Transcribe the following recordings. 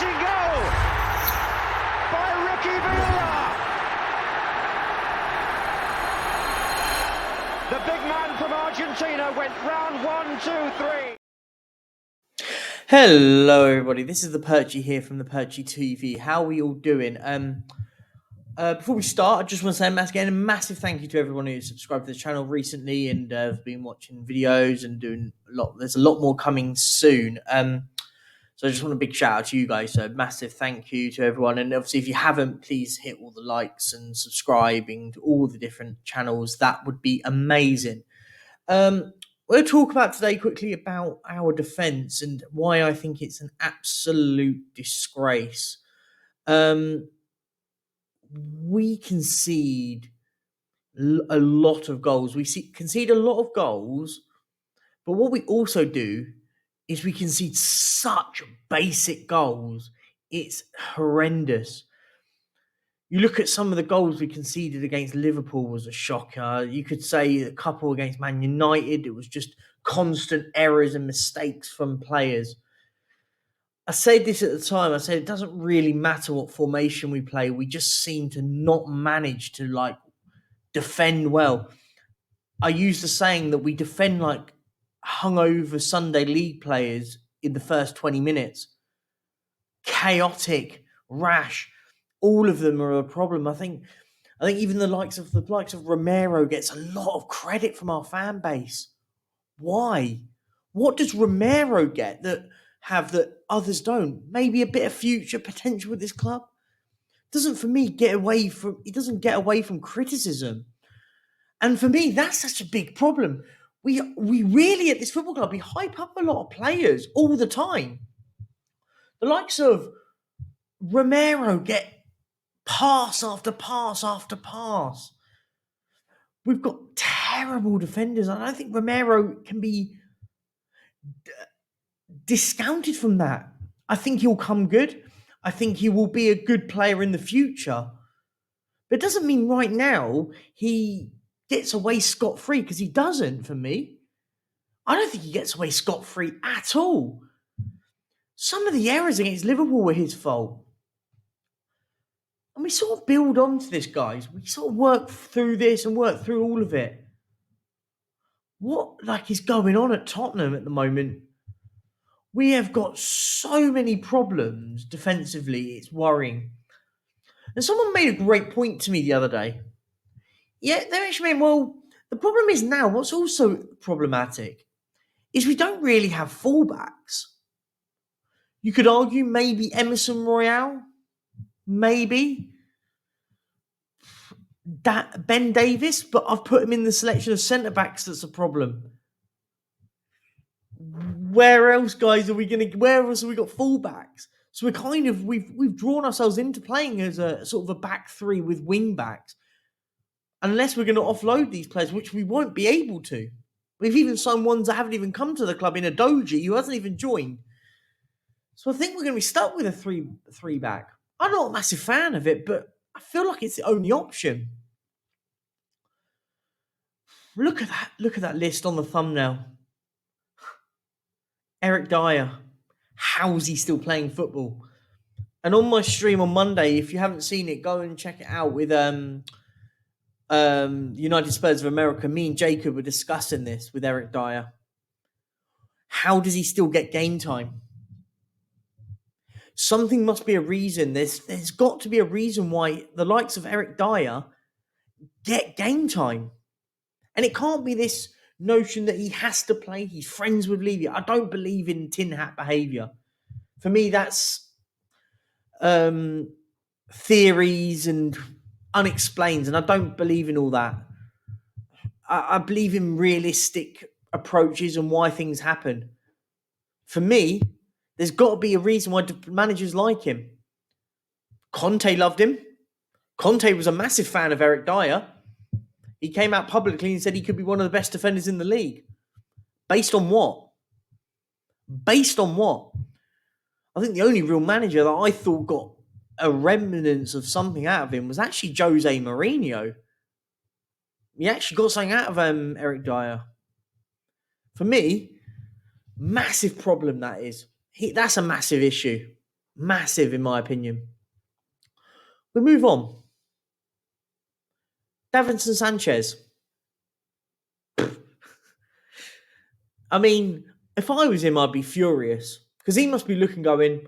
Amazing goal by Ricky Villa. The big man from Argentina went round 1, 2, 3. Hello everybody, this is the Perchy here from the Perchy TV. How are we all doing? Before we start, I just want to say a massive thank you to everyone who's subscribed to the channel recently and have been watching videos and doing a lot. There's a lot more coming soon. So I just want a big shout out to you guys. So massive thank you to everyone. And obviously, if you haven't, please hit all the likes and subscribing to all the different channels. That would be amazing. We'll talk about today quickly about our defence and why I think it's an absolute disgrace. We concede a lot of goals. Concede a lot of goals, but what we also do is we concede such basic goals. It's horrendous. You look at some of the goals we conceded against Liverpool was a shocker. You could say a couple against Man United. It was just constant errors and mistakes from players. I said this at the time. I said it doesn't really matter what formation we play. We just seem to not manage to defend well. I use the saying that we defend like hungover Sunday league players in the first 20 minutes. Chaotic, rash. All of them are a problem. I think even the likes of Romero gets a lot of credit from our fan base. Why? What does Romero get that others don't? Maybe a bit of future potential with this club. Doesn't for me get away from. He doesn't get away from criticism, and for me that's such a big problem. We really at this football club we hype up a lot of players all the time. The likes of Romero get pass after pass after pass. We've got terrible defenders. I don't think Romero can be discounted from that. I think he'll come good. I think he will be a good player in the future. But it doesn't mean right now he gets away scot-free, because he doesn't for me. I don't think he gets away scot-free at all. Some of the errors against Liverpool were his fault. And we sort of build on to this, guys. We sort of work through this and work through all of it. What is going on at Tottenham at the moment? We have got so many problems defensively. It's worrying. And someone made a great point to me the other day. Yeah, they actually mean, well, the problem is now, what's also problematic is we don't really have fullbacks. You could argue maybe Emerson Royale. Maybe that Ben Davis, but I've put him in the selection of centre backs. That's a problem. Where else, guys, are we going to? Where else have we got fullbacks? So we've drawn ourselves into playing as a sort of a back three with wing backs, unless we're going to offload these players, which we won't be able to. We've even signed ones that haven't even come to the club in Adoji, who hasn't even joined. So I think we're going to be stuck with a three back. I'm not a massive fan of it, but I feel like it's the only option. Look at that list on the thumbnail. Eric Dyer. How's he still playing football? And on my stream on Monday, if you haven't seen it, go and check it out with United Spurs of America. Me and Jacob were discussing this with Eric Dyer. How does he still get game time? Something must be a reason. There's got to be a reason why the likes of Eric Dyer get game time. And it can't be this notion that he has to play. He's friends with Levy. I don't believe in tin hat behaviour. For me, that's theories and unexplained. And I don't believe in all that. I believe in realistic approaches and why things happen. For me, there's got to be a reason why managers like him. Conte loved him. Conte was a massive fan of Eric Dyer. He came out publicly and said he could be one of the best defenders in the league. Based on what? Based on what? I think the only real manager that I thought got a remnants of something out of him was actually Jose Mourinho. He actually got something out of Eric Dyer. For me, massive problem that is. That's a massive issue. Massive, in my opinion. We move on. Davinson Sanchez. I mean, if I was him, I'd be furious. Because he must be looking going,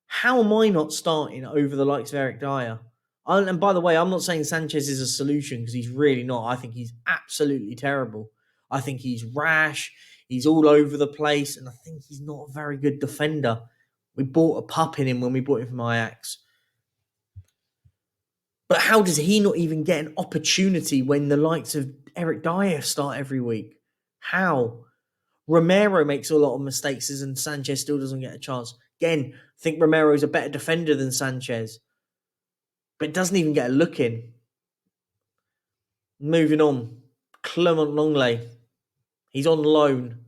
how am I not starting over the likes of Eric Dyer? And by the way, I'm not saying Sanchez is a solution because he's really not. I think he's absolutely terrible. I think he's rash. He's all over the place. And I think he's not a very good defender. We bought a pup in him when we bought him from Ajax. But how does he not even get an opportunity when the likes of Eric Dyer start every week? How? Romero makes a lot of mistakes and Sanchez still doesn't get a chance. Again, I think Romero's a better defender than Sanchez, but doesn't even get a look in. Moving on, Clement Longley. He's on loan.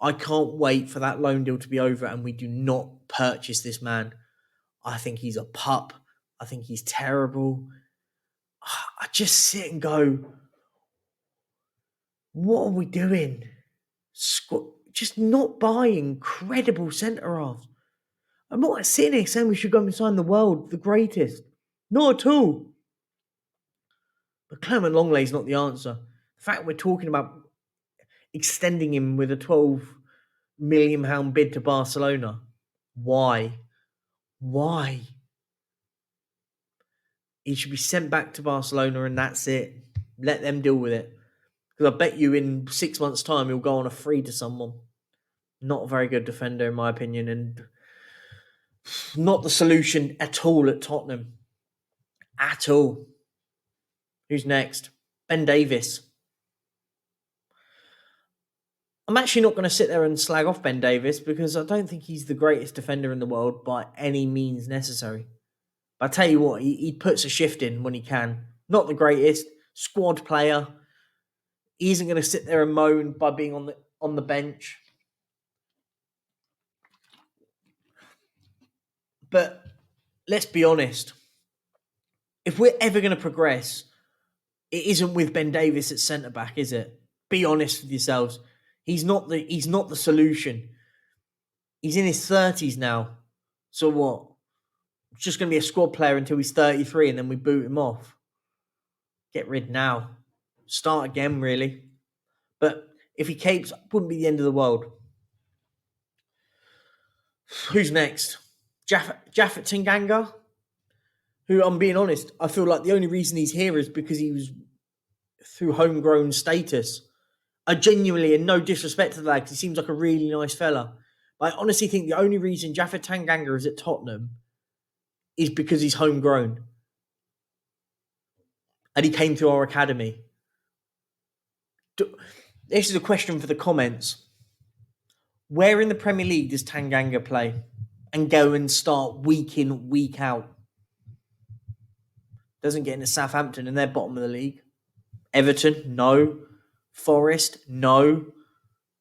I can't wait for that loan deal to be over and we do not purchase this man. I think he's a pup. I think he's terrible. I just sit and go, what are we doing? Just not buying credible centre halves. I'm not sitting here saying we should go and sign the world, the greatest. Not at all. But Clement Longley's not the answer. The fact we're talking about extending him with a £12 million bid to Barcelona. Why? Why? He should be sent back to Barcelona and that's it. Let them deal with it. Because I bet you in 6 months' time he'll go on a free to someone. Not a very good defender in my opinion and not the solution at all at Tottenham. At all. Who's next? Ben Davies. I'm actually not going to sit there and slag off Ben Davies because I don't think he's the greatest defender in the world by any means necessary. But I tell you what, he puts a shift in when he can. Not the greatest, squad player. He isn't going to sit there and moan by being on the bench. But let's be honest. If we're ever going to progress, it isn't with Ben Davies at centre back, is it? Be honest with yourselves. He's not the solution. He's in his 30s now. So what? It's just going to be a squad player until he's 33 and then we boot him off. Get rid now. Start again, really. But if he capes, it wouldn't be the end of the world. Who's next? Jaffet Tanganga? Who, I'm being honest, I feel like the only reason he's here is because he was through homegrown status. I genuinely, and no disrespect to the lad, because he seems like a really nice fella. But I honestly think the only reason Jaffet Tanganga is at Tottenham is because he's homegrown. And he came through our academy. This is a question for the comments. Where in the Premier League does Tanganga play and go and start week in, week out? Doesn't get into Southampton and they're bottom of the league. Everton, no. Forest, no.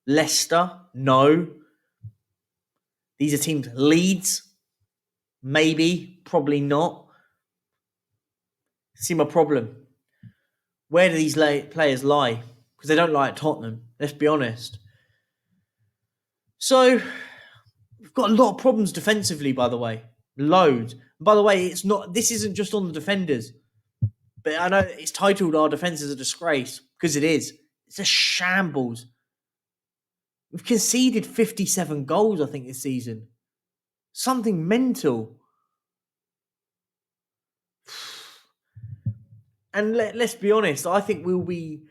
Leicester, no. These are teams. Leeds, maybe, probably not. See my problem. Where do these players lie? Because they don't lie at Tottenham. Let's be honest. So, we've got a lot of problems defensively, by the way. Loads. And by the way, this isn't just on the defenders. But I know it's titled Our Defence is a Disgrace. Because it is. It's a shambles. We've conceded 57 goals, I think, this season. Something mental. And let's be honest, I think we'll be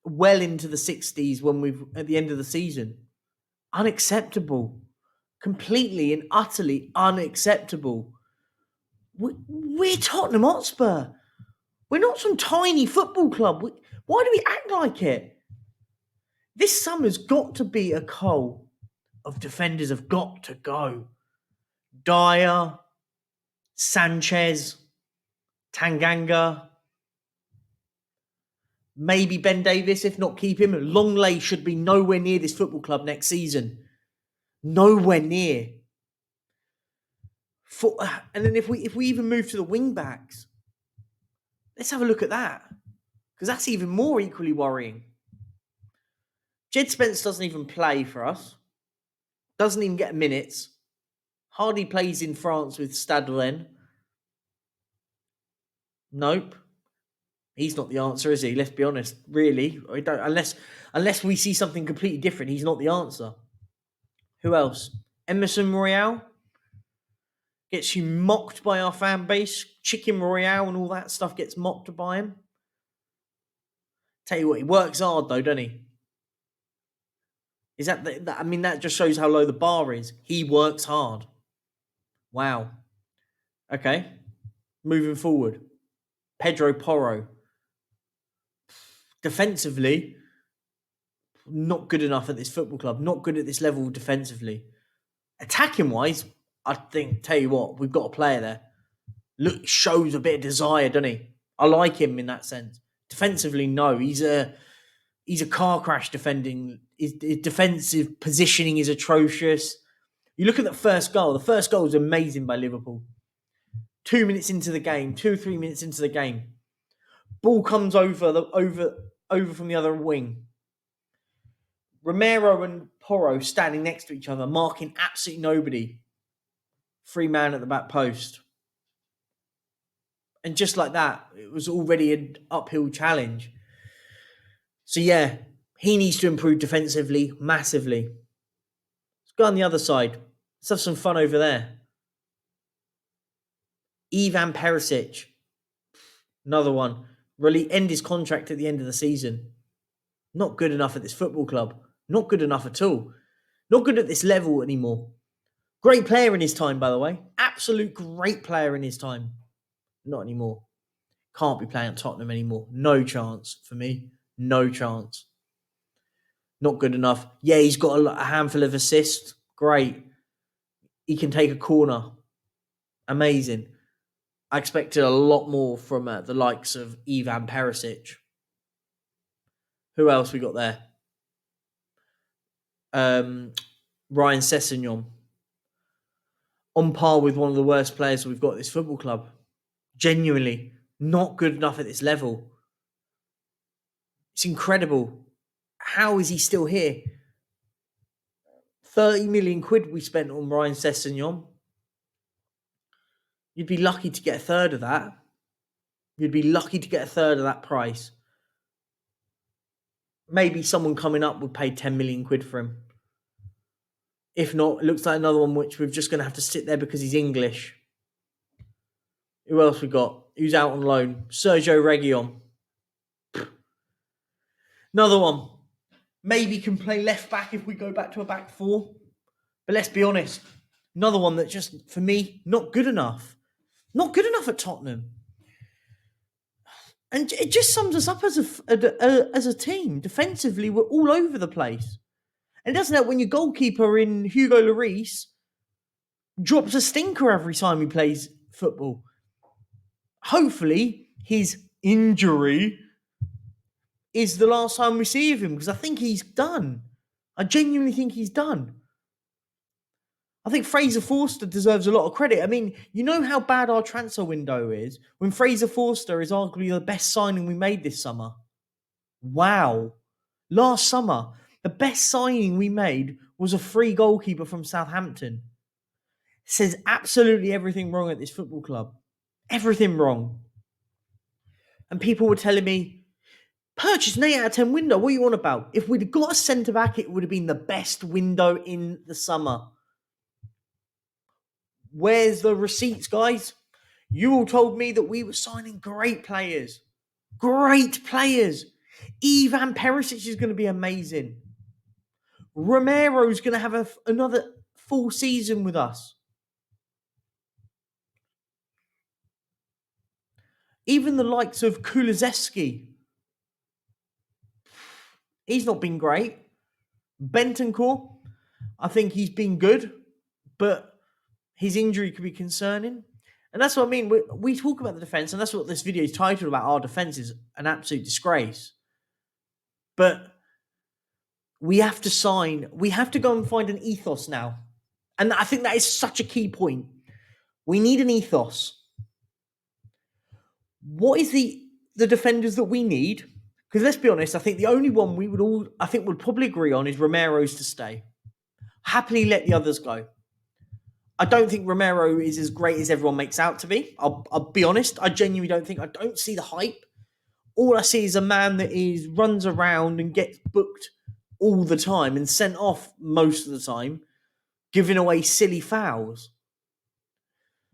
well into the 60s at the end of the season. Unacceptable. Completely and utterly unacceptable. We're Tottenham Hotspur. We're not some tiny football club. Why do we act like it? This summer's got to be a cull of defenders have got to go. Dyer, Sanchez, Tanganga, maybe Ben Davies, if not keep him. Longley should be nowhere near this football club next season. Nowhere near. And then if we even move to the wing backs, let's have a look at that. Because that's even more equally worrying. Jed Spence doesn't even play for us. Doesn't even get minutes. Hardly plays in France with Stade Rennes. Nope. He's not the answer, is he? Let's be honest. Really, I don't, unless we see something completely different, he's not the answer. Who else? Emerson Royale gets you mocked by our fan base. Chicken Royale and all that stuff gets mocked by him. Tell you what, he works hard though, doesn't he? Is that I mean, that just shows how low the bar is. He works hard. Wow. Okay. Moving forward. Pedro Porro. Defensively, not good enough at this football club. Not good at this level defensively. Attacking wise, I think, tell you what, we've got a player there. Look, shows a bit of desire, doesn't he? I like him in that sense. Defensively, no. He's a car crash defending. His defensive positioning is atrocious. You look at that first goal. The first goal was amazing by Liverpool. 2 minutes into the game, 2 or 3 minutes into the game, ball comes over from the other wing. Romero and Porro standing next to each other, marking absolutely nobody. 3-man at the back post. And just like that, it was already an uphill challenge. So yeah, he needs to improve defensively massively. Let's go on the other side. Let's have some fun over there. Ivan Perisic, another one. Really end his contract at the end of the season. Not good enough at this football club. Not good enough at all. Not good at this level anymore. Great player in his time, by the way. Absolute great player in his time. Not anymore. Can't be playing at Tottenham anymore. No chance for me. No chance. Not good enough. Yeah, he's got a handful of assists. Great. He can take a corner. Amazing. I expected a lot more from the likes of Ivan Perisic. Who else we got there? Ryan Sessegnon. On par with one of the worst players we've got at this football club. Genuinely not good enough at this level. It's incredible. How is he still here? 30 million quid we spent on Ryan Sessegnon. You'd be lucky to get a third of that. You'd be lucky to get a third of that price. Maybe someone coming up would pay 10 million quid for him. If not, it looks like another one which we're just going to have to sit there because he's English. Who else we got? Who's out on loan? Sergio Reguilon. Another one. Maybe can play left back if we go back to a back four. But let's be honest. Another one that just, for me, not good enough. Not good enough at Tottenham. And it just sums us up as a team. Defensively, we're all over the place. And doesn't that when your goalkeeper in Hugo Lloris drops a stinker every time he plays football? Hopefully, his injury is the last time we see of him because I think he's done. I genuinely think he's done. I think Fraser Forster deserves a lot of credit. I mean, you know how bad our transfer window is when Fraser Forster is arguably the best signing we made this summer. Wow. Last summer, the best signing we made was a free goalkeeper from Southampton. Says absolutely everything wrong at this football club. Everything wrong. And people were telling me, Perchy, an 8 out of 10 window. What are you on about? If we'd got a centre-back, it would have been the best window in the summer. Where's the receipts, guys? You all told me that we were signing great players. Great players. Ivan Perisic is going to be amazing. Romero's going to have another full season with us. Even the likes of Kulusevski. He's not been great. Bentancur, I think he's been good, but his injury could be concerning. And that's what I mean. We talk about the defence, and that's what this video is titled about. Our defence is an absolute disgrace. But we have to go and find an ethos now. And I think that is such a key point. We need an ethos. What is the defenders that we need? Because let's be honest, I think the only one would probably agree on is Romero's to stay. Happily let the others go. I don't think Romero is as great as everyone makes out to be. I'll be honest. I genuinely don't think. I don't see the hype. All I see is a man that runs around and gets booked all the time and sent off most of the time, giving away silly fouls.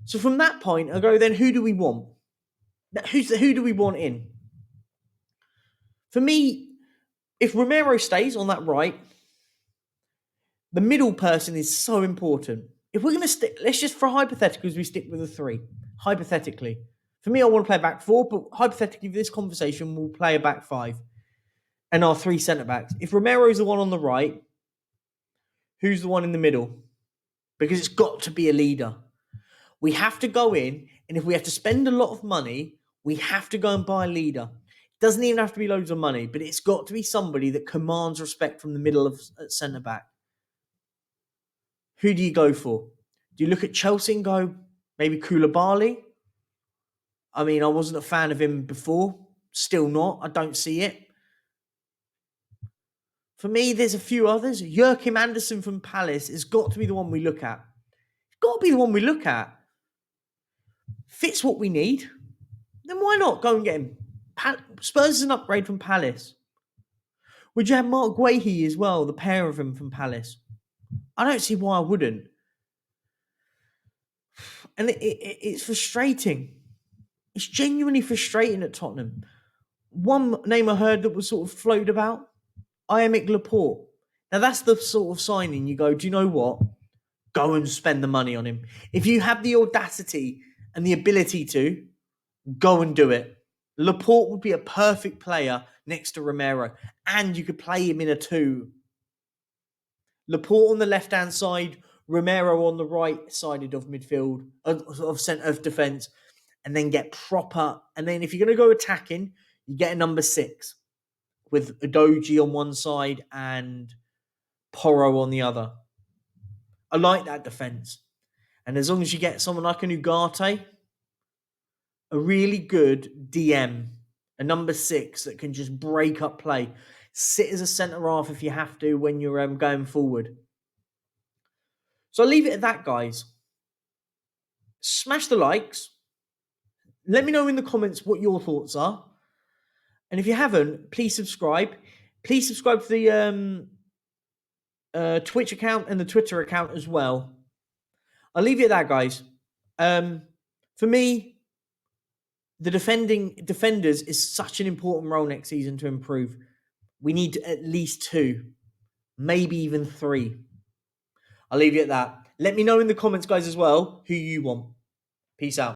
So from that point, I go, then who do we want? Who do we want in? For me, if Romero stays on that right, the middle person is so important. If we're going to stick, let's just, for hypotheticals, we stick with a 3. Hypothetically. For me, I want to play back 4, but hypothetically, for this conversation, we'll play a back 5. And our 3 centre-backs. If Romero's the one on the right, who's the one in the middle? Because it's got to be a leader. We have to go in, and if we have to spend a lot of money, we have to go and buy a leader. It doesn't even have to be loads of money, but it's got to be somebody that commands respect from the middle of centre-back. Who do you go for? Do you look at Chelsea and go, maybe Koulibaly? I mean, I wasn't a fan of him before. Still not. I don't see it. For me, there's a few others. Joachim Andersen from Palace has got to be the one we look at. It's got to be the one we look at. Fits what we need. Then why not go and get him? Spurs is an upgrade from Palace. Would you have Mark Guehi as well, the pair of them from Palace? I don't see why I wouldn't. And it's frustrating. It's genuinely frustrating at Tottenham. One name I heard that was sort of floated about, Aymeric Laporte. Now that's the sort of signing you go, do you know what? Go and spend the money on him. If you have the audacity and the ability to, go and do it. Laporte would be a perfect player next to Romero. And you could play him in a 2. Laporte on the left-hand side, Romero on the right side of midfield, of centre of defence, and then get proper. And then if you're going to go attacking, you get a number 6 with Udogie on one side and Porro on the other. I like that defence. And as long as you get someone like an Ugarte, a really good DM, a number 6 that can just break up play, sit as a centre-half if you have to when you're going forward. So I'll leave it at that, guys. Smash the likes. Let me know in the comments what your thoughts are. And if you haven't, please subscribe. Please subscribe to the Twitch account and the Twitter account as well. I'll leave you at that, guys. For me, the defenders is such an important role next season to improve. We need at least 2, maybe even 3. I'll leave you at that. Let me know in the comments, guys, as well, who you want. Peace out.